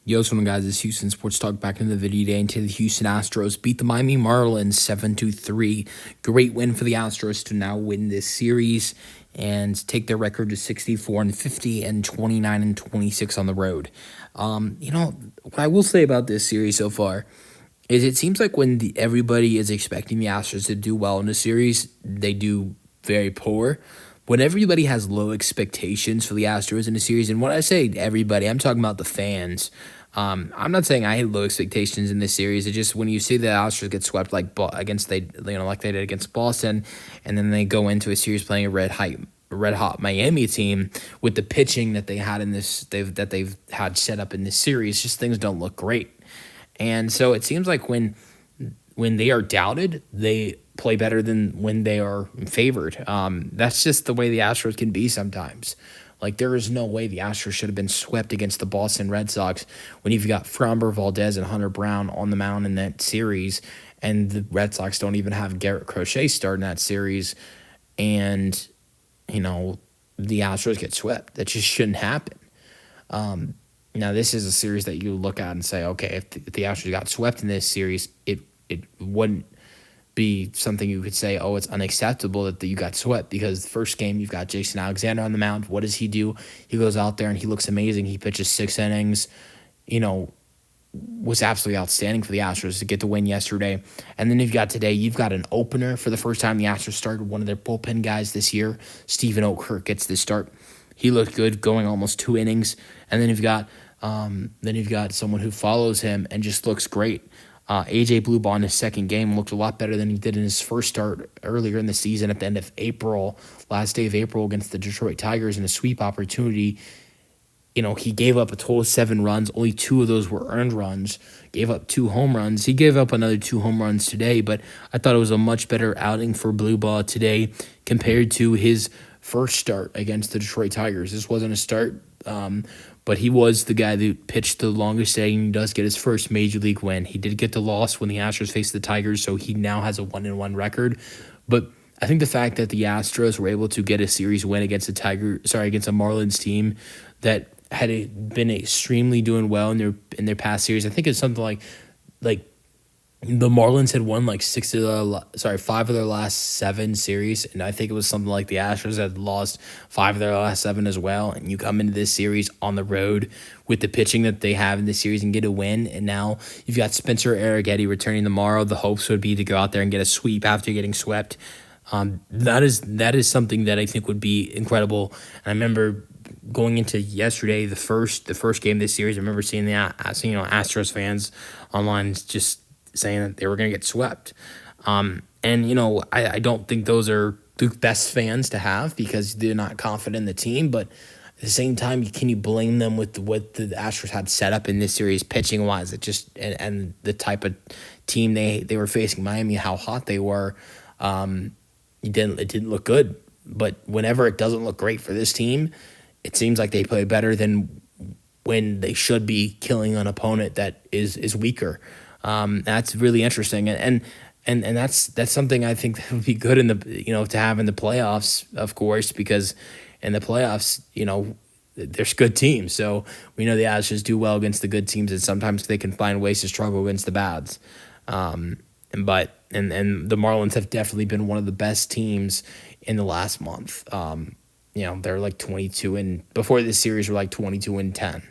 Yo, what's going on, guys? It's Houston Sports Talk back in the video today. And today the Houston Astros beat the Miami Marlins 7-3. Great win for the Astros to now win this series and take their record to 64-50 and 29-26 on the road. What I will say about this series so far is it seems like when everybody is expecting the Astros to do well in the series, they do very poor. When everybody has low expectations for the Astros in the series, and when I say everybody, I'm talking about the fans. I'm not saying I had low expectations in this series. It's just when you see the Astros get swept like they did against Boston, and then they go into a series playing a red hot Miami team with the pitching that they had in this they've had set up in this series, just things don't look great. And so it seems like when they are doubted, they play better than when they are favored. That's just the way the Astros can be sometimes. Like, there is no way the Astros should have been swept against the Boston Red Sox when you've got Framber Valdez and Hunter Brown on the mound in that series, and the Red Sox don't even have Garrett Crochet starting that series, and, the Astros get swept. That just shouldn't happen. Now, this is a series that you look at and say, okay, if the Astros got swept in this series, it wouldn't be something you could say, oh, it's unacceptable that you got swept, because the first game you've got Jason Alexander on the mound. What does he do? He goes out there and he looks amazing. He pitches 6 innings, was absolutely outstanding for the Astros to get the win yesterday. And then you've got an opener for the first time the Astros started one of their bullpen guys this year. Stephen Oakirk gets the start. He looked good going almost 2 innings. And then you've got someone who follows him and just looks great. AJ Blueball in his second game looked a lot better than he did in his first start earlier in the season at the end of April, last day of April against the Detroit Tigers in a sweep opportunity. He gave up a total of 7 runs. Only 2 of those were earned runs. Gave up 2 home runs. He gave up another 2 home runs today, but I thought it was a much better outing for Blueball today compared to his first start against the Detroit Tigers. This wasn't a start, but he was the guy that pitched the longest inning. He does get his first major league win. He did get the loss when the Astros faced the Tigers, so he now has a 1-1 record. But I think the fact that the Astros were able to get a series win against against a Marlins team that had been extremely doing well in their past series. I think it's something like the Marlins had won 5 of their last 7 series, and I think it was something like the Astros had lost 5 of their last 7 as well. And you come into this series on the road with the pitching that they have in this series and get a win, and now you've got Spencer Arrighetti returning tomorrow. The hopes would be to go out there and get a sweep after getting swept. That is something that I think would be incredible. And I remember going into yesterday, the first game of this series, I remember seeing Astros fans online just saying that they were going to get swept. I don't think those are the best fans to have because they're not confident in the team. But at the same time, can you blame them with what the Astros had set up in this series pitching wise? And the type of team they were facing, Miami, how hot they were. It didn't look good. But whenever it doesn't look great for this team, it seems like they play better than when they should be killing an opponent that is weaker. That's really interesting, and that's something I think that would be good in the to have in the playoffs, of course, because in the playoffs, there's good teams. So we know the Astros do well against the good teams, and sometimes they can find ways to struggle against the bads. But the Marlins have definitely been one of the best teams in the last month. They're like 22, and before this series were like 22-10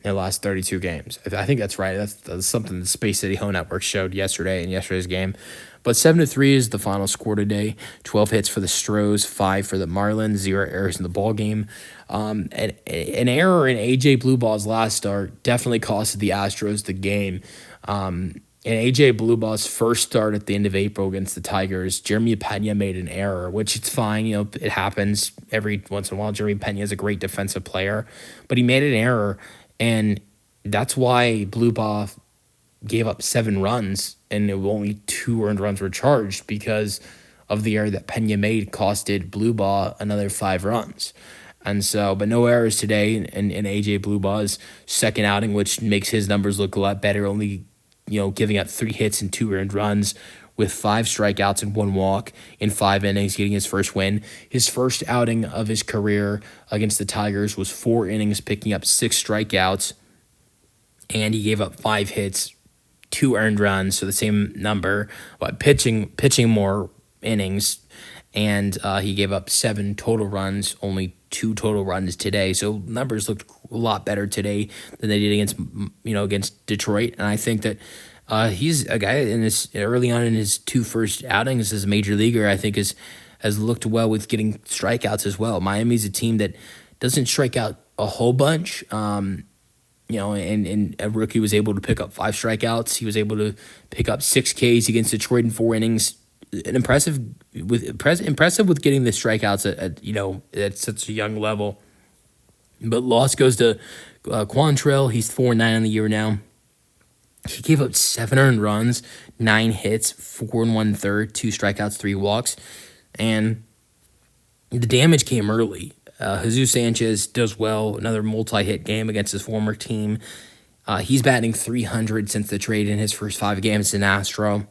in their last 32 games. I think that's right. That's something the Space City Home Network showed yesterday in yesterday's game. But 7-3 is the final score today. 12 hits for the Astros, 5 for the Marlins, 0 errors in the ball game. An error in AJ Blueball's last start definitely costed the Astros the game. In AJ Blueball's first start at the end of April against the Tigers, Jeremy Pena made an error, which it's fine. It happens every once in a while. Jeremy Pena is a great defensive player, but he made an error, and that's why Blueball gave up 7 runs, and only 2 earned runs were charged because of the error that Pena made costed Blueball another 5 runs. And so, but no errors today in AJ Blueball's second outing, which makes his numbers look a lot better, only giving up 3 hits and 2 earned runs with 5 strikeouts and 1 walk in 5 innings, getting his first win. His first outing of his career against the Tigers was 4 innings, picking up 6 strikeouts and he gave up 5 hits, 2 earned runs, so the same number, but pitching more innings, and he gave up 7 total runs, only 2 total runs today. So numbers looked a lot better today than they did against Detroit, and I think that he's a guy in his early on in his 2 first outings as a major leaguer. I think has looked well with getting strikeouts as well. Miami's a team that doesn't strike out a whole bunch. And a rookie was able to pick up 5 strikeouts. He was able to pick up 6 Ks against Detroit in 4 innings. Impressive with getting the strikeouts at such a young level. But loss goes to Quantrill. He's 4-9 on the year now. He gave up 7 earned runs, 9 hits, 4 1/3, 2 strikeouts, 3 walks, and the damage came early. Jesus Sanchez does well, another multi-hit game against his former team. He's batting .300 since the trade in his first 5 games in Astro.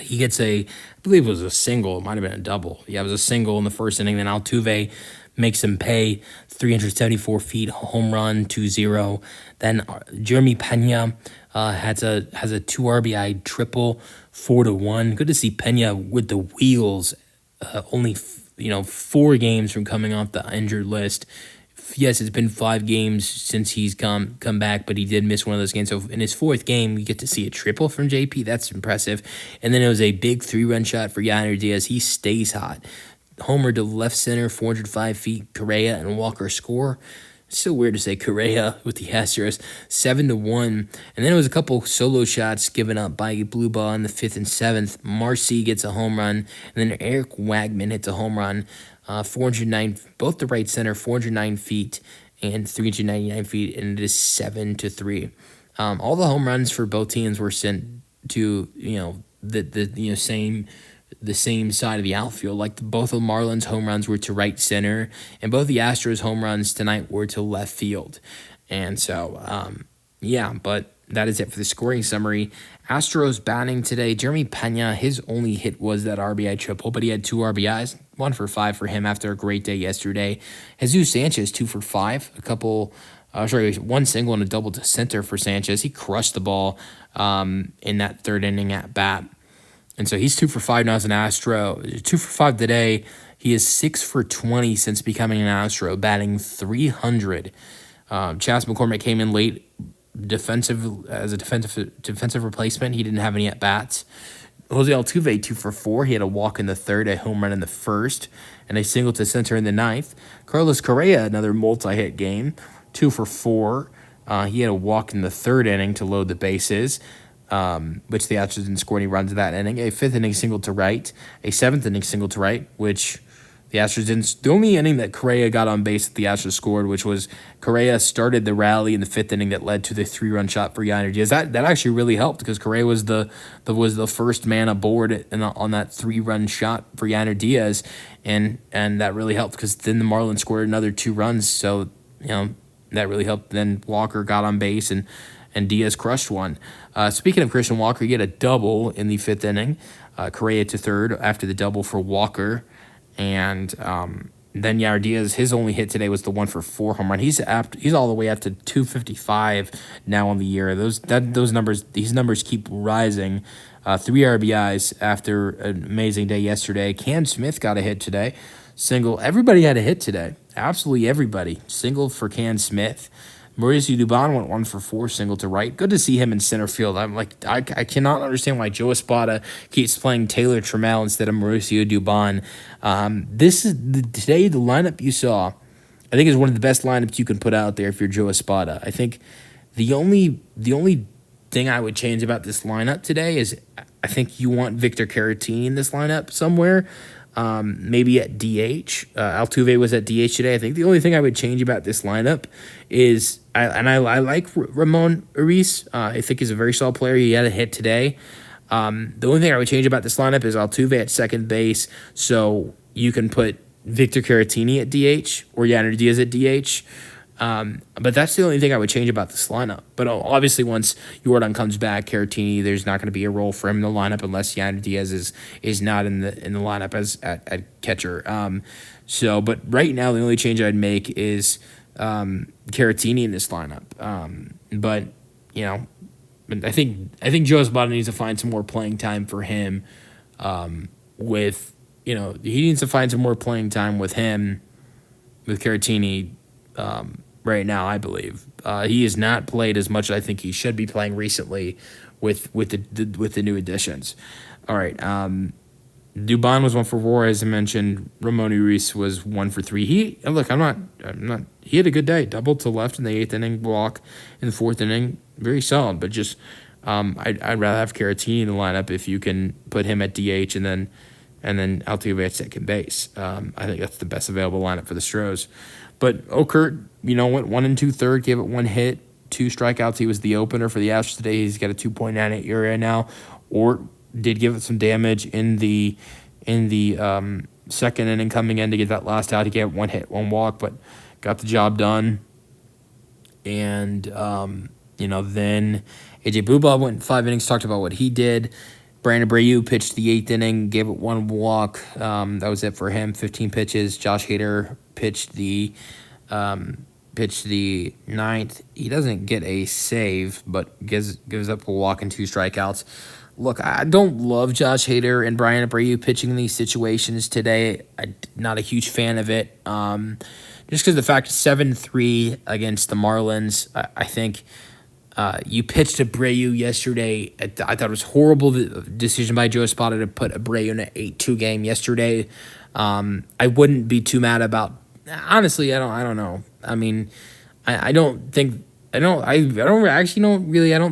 He gets I believe it was a single, it might have been a double. Yeah, it was a single in the first inning. Then Altuve makes him pay 374 feet, home run, 2-0. Then Jeremy Pena has a 2 RBI triple, 4-1. Good to see Pena with the wheels. Only 4 games from coming off the injured list. Yes, it's been 5 games since he's come back, but he did miss one of those games. So in his 4th game, we get to see a triple from JP. That's impressive. And then it was a big 3-run shot for Yainer Diaz. He stays hot. Homer to left center, 405 feet. Correa and Walker score. It's so weird to say Correa with the Astros, 7-1. And then it was a couple solo shots given up by Blue Ball in the 5th and 7th. Marcy gets a home run, and then Eric Wagman hits a home run. 409, both the right center, 409 feet and 399 feet, and it is 7-3. All the home runs for both teams were sent to the same side of the outfield. Like both of the Marlins home runs were to right center, and both the Astros home runs tonight were to left field. And so, but that is it for the scoring summary. Astros batting today. Jeremy Pena, his only hit was that RBI triple, but he had 2 RBIs, 1 for 5 for him after a great day yesterday. Jesus Sanchez, 2 for 5, 1 single and a double to center for Sanchez. He crushed the ball in that 3rd inning at bat. And so he's 2 for 5 now as an Astro. 2 for 5 today. He is 6 for 20 since becoming an Astro, batting .300. Chas McCormick came in late as a defensive replacement. He didn't have any at-bats. Jose Altuve, 2 for 4. He had a walk in the 3rd, a home run in the 1st, and a single to center in the 9th. Carlos Correa, another multi-hit game, 2 for 4. He had a walk in the 3rd inning to load the bases, which the Astros didn't score any runs in that inning. A 5th inning single to right, a 7th inning single to right, which the Astros didn't. The only inning that Correa got on base that the Astros scored, which was Correa started the rally in the 5th inning that led to the 3-run shot for Yainer Diaz. That actually really helped because Correa was the first man aboard on that 3-run shot for Yainer Diaz, and that really helped because then the Marlins scored another 2 runs. So that really helped. Then Walker got on base and Diaz crushed one. Speaking of Christian Walker, he had a double in the 5th inning. Correa to 3rd after the double for Walker. And then Yainer Diaz, his only hit today was the 1 for 4 home run. He's all the way up to 255 now on the year. These numbers keep rising. 3 RBIs after an amazing day yesterday. Cam Smith got a hit today. Single. Everybody had a hit today. Absolutely everybody. Single for Cam Smith. Mauricio Dubon went 1 for 4, single to right. Good to see him in center field. I cannot understand why Joe Espada keeps playing Taylor Trammell instead of Mauricio Dubon. Today the lineup you saw, I think is one of the best lineups you can put out there if you're Joe Espada. I think the only thing I would change about this lineup today is I think you want Victor Caratini in this lineup somewhere. Maybe at DH. Altuve was at DH today. I think the only thing I would change about this lineup is I like Ramon Urias. I think he's a very solid player. He had a hit today. The only thing I would change about this lineup is Altuve at second base, so you can put Victor Caratini at DH or Yainer Diaz at DH. But that's the only thing I would change about this lineup. But obviously, once Jordan comes back, Caratini, there's not going to be a role for him in the lineup unless Yainer Diaz is not in the lineup as at catcher. But right now, the only change I'd make is Caratini in this lineup. But you know, I think Joe Espada needs to find some more playing time for him. With he needs to find some more playing time with him with Caratini right now. I believe he has not played as much as I think he should be playing recently with the new additions. All right. Dubon was 1 for 4, as I mentioned. Ramon Ruiz was 1 for 3. He had a good day. Doubled to left in the 8th inning, walk in the 4th inning. Very solid, but just I'd rather have Caratini in the lineup if you can put him at DH and then Altuve at second base. I think that's the best available lineup for the Stros. But Okert, went 1 2/3, gave it 1 hit, 2 strikeouts. He was the opener for the Astros today. He's got a 2.98 ERA now. Or did give it some damage in the second inning coming in to get that last out. He gave 1 hit, 1 walk, but got the job done. And then AJ Bubba went 5 innings. Talked about what he did. Brandon Abreu pitched the 8th inning, gave it 1 walk. That was it for him. 15 pitches. Josh Hader pitched the 9th. He doesn't get a save, but gives up a walk and 2 strikeouts. Look, I don't love Josh Hader and Brian Abreu pitching in these situations today. I'm not a huge fan of it. Just because the fact 7-3 against the Marlins, I think you pitched Abreu yesterday. I thought it was horrible decision by Joe Espada to put Abreu in an 8-2 game yesterday. I wouldn't be too mad about. Honestly, I don't know. I mean, I don't think. I don't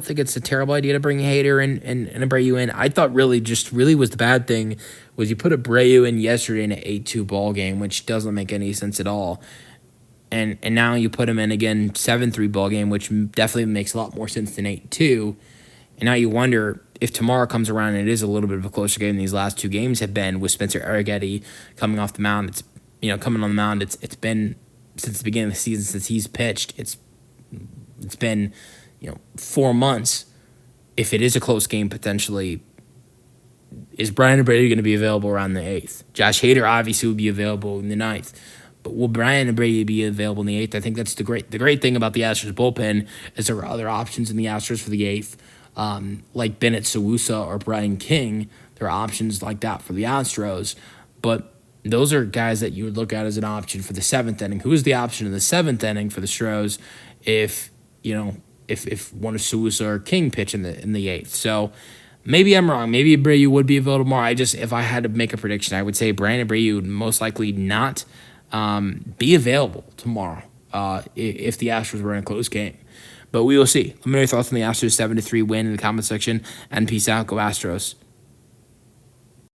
think it's a terrible idea to bring Hader and Abreu in. I thought really was the bad thing was you put Abreu in yesterday in an 8-2 ball game, which doesn't make any sense at all. And now you put him in again 7-3 ball game, which definitely makes a lot more sense than 8-2. And now you wonder if tomorrow comes around and it is a little bit of a closer game than these last 2 games have been with Spencer Arrighetti coming off the mound. It's coming on the mound. It's been since the beginning of the season since he's pitched. It's been 4 months. If it is a close game, potentially, is Brian Abreu going to be available around the 8th? Josh Hader obviously will be available in the 9th. But will Brian Abreu be available in the 8th? I think that's the great thing about the Astros bullpen is there are other options in the Astros for the 8th, like Bennett Sousa or Brian King. There are options like that for the Astros, but those are guys that you would look at as an option for the 7th inning. Who is the option in the 7th inning for the Astros if one of Sousa or King pitch in the 8th? So maybe I'm wrong. Maybe Abreu would be available tomorrow. If I had to make a prediction, I would say Brian Abreu would most likely not be available tomorrow if the Astros were in a close game. But we will see. Let me know your thoughts on the Astros 7-3 win in the comment section, and peace out. Go Astros.